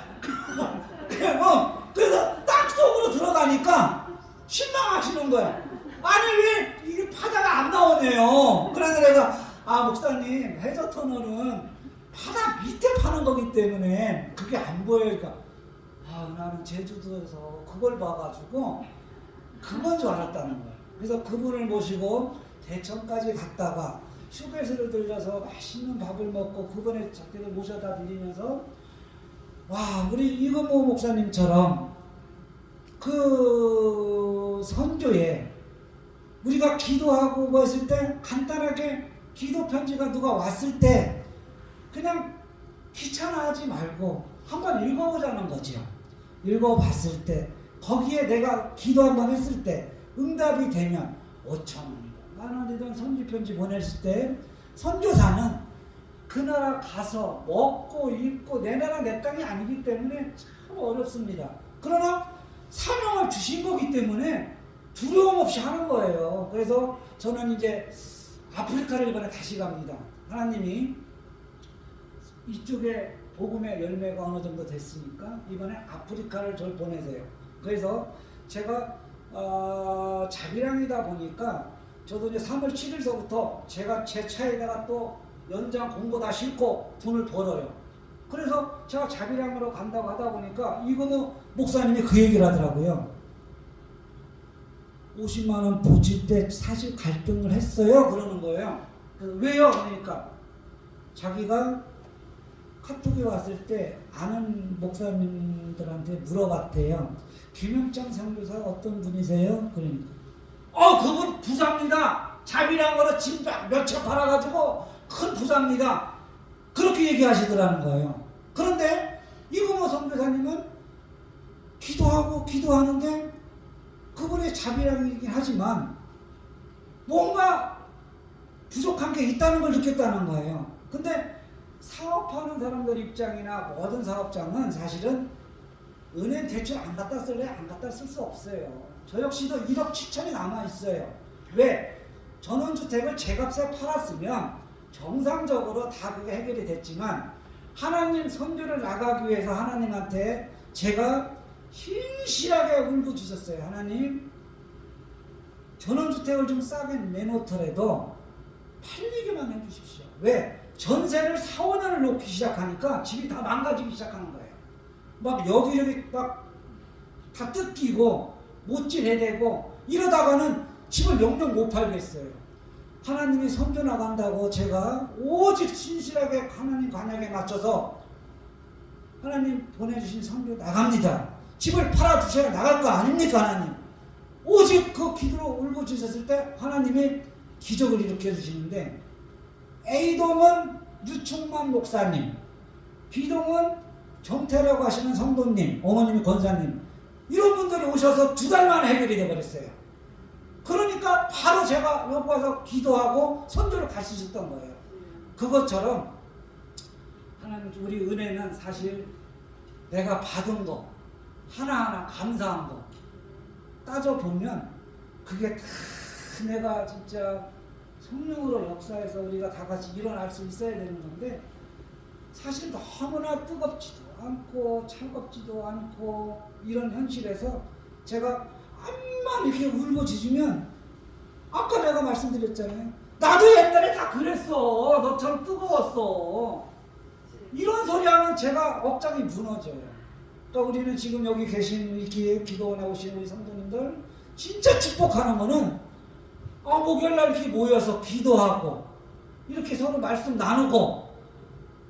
그래서 딱 속으로 들어가니까 실망하시는 거야. 아니 왜 이게 바다가 안 나오네요. 그래서 내가 목사님 해저터널은 바다 밑에 파는 거기 때문에 그게 안 보여요. 그러니까 나는 제주도에서 그걸 봐가지고 그건 줄 알았다는 거야. 그래서 그분을 모시고 대천까지 갔다가 휴게소를 들려서 맛있는 밥을 먹고 그분의 자택을 모셔다 드리면서 우리 이건모 목사님처럼 그 선교에 우리가 기도하고 뭐 했을 때 간단하게 기도 편지가 누가 왔을 때 그냥 귀찮아하지 말고 한번 읽어보자는 거죠. 읽어봤을 때 거기에 내가 기도 한번 했을 때 응답이 되면 5,000원이든 10,000원이든 선교 편지 보냈을 때 선교사는 그 나라 가서 먹고 입고 내 나라 내 땅이 아니기 때문에 참 어렵습니다. 그러나 사명을 주신 거기 때문에 두려움 없이 하는 거예요. 그래서 저는 이제 아프리카를 이번에 다시 갑니다. 하나님이 이쪽에 복음의 열매가 어느 정도 됐으니까 이번에 아프리카를 저를 보내세요. 그래서 제가 자비량이다 보니까 저도 이제 3월 7일서부터 제가 제 차에다가 또 연장 공고 다 싣고 돈을 벌어요. 그래서 제가 자비량으로 간다고 하다 보니까 이거 목사님이 그 얘기를 하더라고요. 50만 원 보칠 때 사실 갈등을 했어요. 그러는 거예요. 그래서 왜요? 그러니까 자기가 카톡에 왔을 때 아는 목사님들한테 물어봤대요. 김영장 선교사 어떤 분이세요? 그러니까 그분 부자입니다. 자비량으로 짐 몇 채 팔아가지고 큰 부자입니다. 그렇게 얘기하시더라는 거예요. 그런데 이금호 선교사님은 기도하는데 그분의 자비량이긴 하지만 뭔가 부족한 게 있다는 걸 느꼈다는 거예요. 근데 사업하는 사람들 입장이나 모든 사업장은 사실은 은행 대출 안 갖다 쓸래? 안 갖다 쓸 수 없어요. 저 역시도 1억 7천이 남아있어요. 왜? 전원주택을 제값에 팔았으면 정상적으로 다 그게 해결이 됐지만 하나님 선교를 나가기 위해서 하나님한테 제가 신실하게 울부짖었어요. 하나님, 전원주택을 좀 싸게 내놓더라도 팔리기만 해주십시오. 왜? 전세를 4, 5년을 놓기 시작하니까 집이 다 망가지기 시작하는 거예요. 막 여기저기 막 다 뜯기고 못질해대고 이러다가는 집을 영영 못 팔겠어요. 하나님이 선교 나간다고 제가 오직 신실하게 하나님 관약에 맞춰서 하나님 보내주신 선교 나갑니다. 집을 팔아주셔야 나갈 거 아닙니까? 하나님. 오직 그 기도로 울부짖었을 때 하나님이 기적을 일으켜 주시는데 A동은 유충만 목사님, B동은 정태라고 하시는 성도님, 어머님이 권사님 이런 분들이 오셔서 2달 만에 해결이 되어버렸어요. 그러니까 바로 제가 여기 와서 기도하고 선교를 갈 수 있었던 거예요. 그것처럼 하나님 우리 은혜는 사실 내가 받은 거 하나하나 감사한 거 따져보면 그게 다 내가 진짜 성령으로 역사해서 우리가 다 같이 일어날 수 있어야 되는 건데 사실 너무나 뜨겁지도 않고 차갑지도 않고 이런 현실에서 제가 암만 이렇게 울부짖으면 아까 내가 말씀드렸잖아요. 나도 옛날에 다 그랬어. 너처럼 뜨거웠어. 이런 소리 하면 제가 억장이 무너져요. 그러니까 우리는 지금 여기 계신 이렇게 기도원에 오신 우리 성도님들 진짜 축복하는 거는 목요일날 이렇게 모여서 기도하고 이렇게 서로 말씀 나누고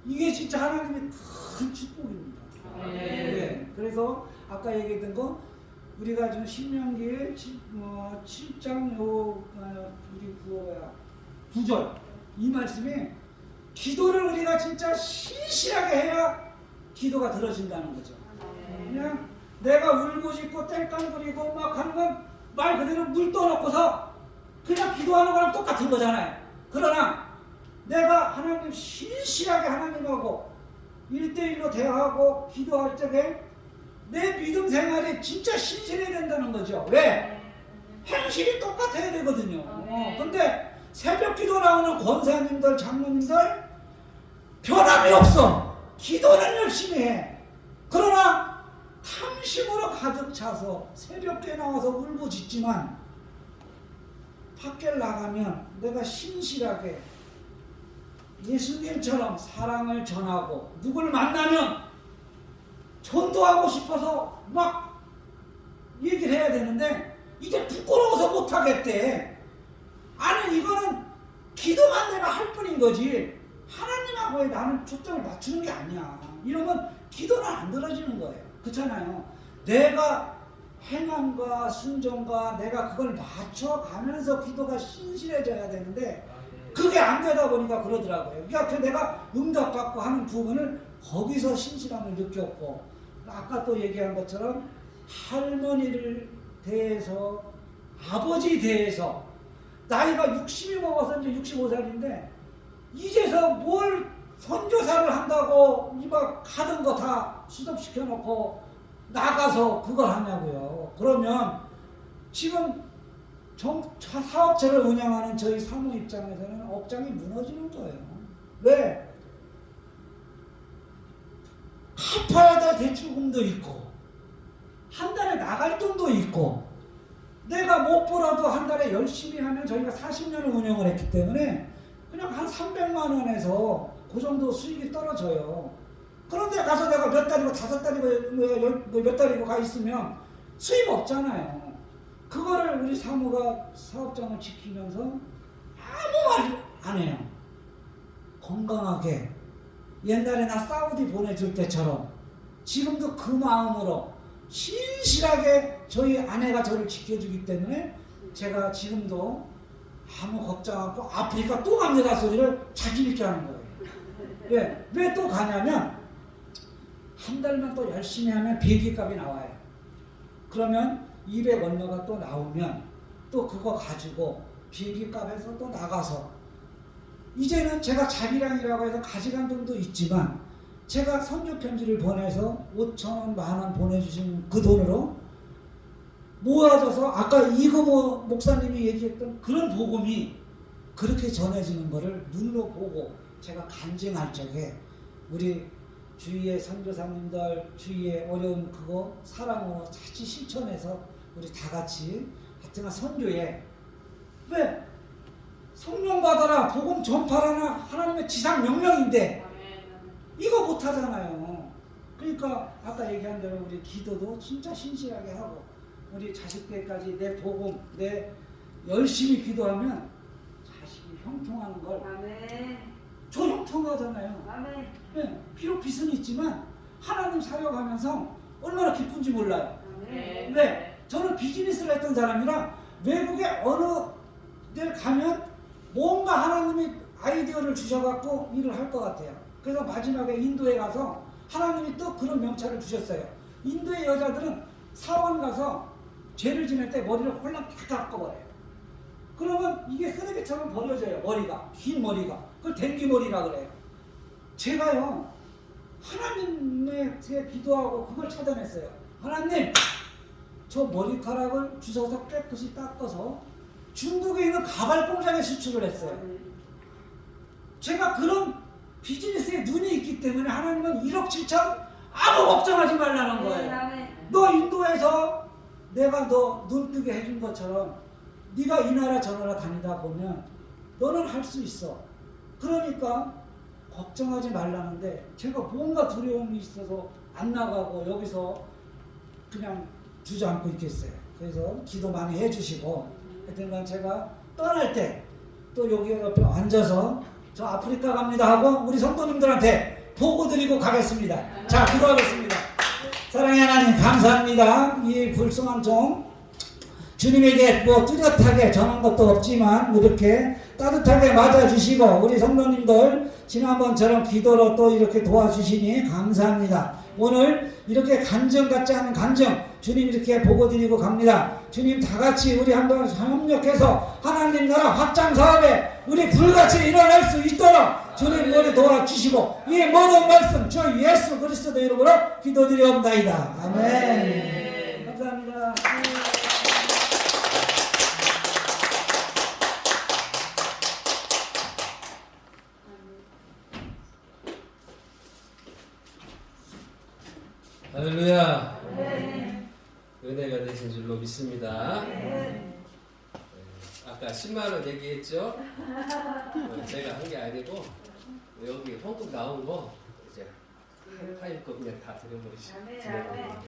이게 진짜 하나님의 큰 축복입니다. 네. 그래서 아까 얘기했던 거 우리가 지금 신명기 7장 우리 9절 이 말씀이 기도를 우리가 진짜 신실하게 해야 기도가 들어진다는 거죠. 그냥 내가 울고짖고 땡깡 부리고 막 하는 건 말 그대로 물 떠놓고서 그냥 기도하는 거랑 똑같은 거잖아요. 그러나 내가 하나님 신실하게 하나님하고 1대1로 대화하고 기도할 적에 내 믿음 생활이 진짜 신실해야 된다는 거죠. 왜? 행실이 똑같아야 되거든요. 근데 새벽 기도 나오는 권사님들, 장로님들 변함이 없어. 기도는 열심히 해. 그러나 탐심으로 가득 차서 새벽에 나와서 울부짖지만 밖에 나가면 내가 신실하게 예수님처럼 사랑을 전하고 누굴 만나면 전도하고 싶어서 막 얘기를 해야 되는데 이제 부끄러워서 못하겠대. 아니 이거는 기도만 내가 할 뿐인 거지 하나님하고의 나는 초점을 맞추는 게 아니야. 이러면 기도는 안 들어지는 거예요. 그렇잖아요. 내가 행함과 순종과 내가 그걸 맞춰가면서 기도가 신실해져야 되는데 그게 안 되다 보니까 그러더라고요. 그러니까 내가 응답받고 하는 부분을 거기서 신실함을 느꼈고 아까 또 얘기한 것처럼 할머니를 대해서 아버지 대해서 나이가 60이 먹어서 이제 65살인데 이제서 뭘 선교사를 한다고 막 하던 거 다 수습시켜 놓고 나가서 그걸 하냐고요. 그러면 지금 사업체를 운영하는 저희 사무 입장에서는 업장이 무너지는 거예요. 왜? 갚아야 될 대출금도 있고 한 달에 나갈 돈도 있고 내가 못 벌어도 한 달에 열심히 하면 저희가 40년을 운영을 했기 때문에 그냥 한 300만 원에서 그 정도 수익이 떨어져요. 그런데 가서 내가 몇 달이고 5달이고 몇 달이고 가 있으면 수입 없잖아요. 그거를 우리 사무가 사업장을 지키면서 아무 말 안 해요. 건강하게 옛날에 나 사우디 보내줄 때처럼 지금도 그 마음으로 신실하게 저희 아내가 저를 지켜주기 때문에 제가 지금도 아무 걱정 않고 아프리카 또 갑니다 소리를 자신 있게 하는 거예요. 왜 또 가냐면 한 달만 또 열심히 하면 비행기값이 나와요. 그러면 200 얼마가 또 나오면 또 그거 가지고 비행기값에서 또 나가서 이제는 제가 자기랑이라고 해서 가져간 돈도 있지만 제가 선교 편지를 보내서 5,000원, 10,000원 보내주신 그 돈으로 모아져서 아까 이거모 목사님이 얘기했던 그런 복음이 그렇게 전해지는 거를 눈으로 보고 제가 간증할 적에 우리 주위의 선교사님들 주위의 어려운 그거 사랑으로 같이 실천해서 우리 다 같이 하여튼 선교에 왜 성령 받아라 복음 전파라나 하나님의 지상 명령인데 이거 못하잖아요. 그러니까 아까 얘기한 대로 우리 기도도 진짜 신실하게 하고 우리 자식들까지 내 복음 내 열심히 기도하면 자식이 형통하는 걸 저 형통하잖아요. 네, 비록 빚은 있지만 하나님 사역하면서 얼마나 기쁜지 몰라요. 네, 저는 비즈니스를 했던 사람이라 외국에 어느 데를 가면 뭔가 하나님이 아이디어를 주셔갖고 일을 할 것 같아요. 그래서 마지막에 인도에 가서 하나님이 또 그런 명찰을 주셨어요. 인도의 여자들은 사원 가서 죄를 지낼 때 머리를 홀랑 다 깎아버려요. 그러면 이게 쓰레기처럼 버려져요. 머리가 긴 머리가 그걸 댕기머리라 그래요. 제가요 하나님께 기도하고 그걸 찾아냈어요. 하나님 저 머리카락을 주워서 깨끗이 닦아서 중국에 있는 가발 공장에 수출을 했어요. 제가 그런 비즈니스에 눈이 있기 때문에 하나님은 1억 7천 아무 걱정하지 말라는 거예요. 너 인도에서 내가 너 눈뜨게 해준 것처럼 네가 이 나라 저 나라 다니다 보면 너는 할 수 있어. 그러니까 걱정하지 말라는데 제가 뭔가 두려움이 있어서 안 나가고 여기서 그냥 주저앉고 있겠어요. 그래서 기도 많이 해주시고 하여튼간 제가 떠날 때 또 여기 옆에 앉아서 저 아프리카 갑니다 하고 우리 성도님들한테 보고 드리고 가겠습니다. 자, 기도하겠습니다. 사랑의 하나님 감사합니다. 이 불쌍한 종 주님에게 뭐 뚜렷하게 전한 것도 없지만 이렇게 따뜻하게 맞아주시고 우리 성도님들 지난번처럼 기도로 또 이렇게 도와주시니 감사합니다. 오늘 이렇게 간증 같지 않은 간증 주님 이렇게 보고 드리고 갑니다. 주님 다 같이 우리 한번 협력해서 하나님 나라 확장 사업에 우리 불같이 일어날 수 있도록 주님 모두 도와주시고 이 모든 말씀 주 예수 그리스도 이름으로 기도드리옵나이다. 아멘. 감사합니다. 할렐루야. 은혜가 되신 줄로 믿습니다. 아까 10만원 얘기했죠? 제가 한 게 아니고 여기 헌금 나온 거 이제 파일거 그냥 다 드려버리시면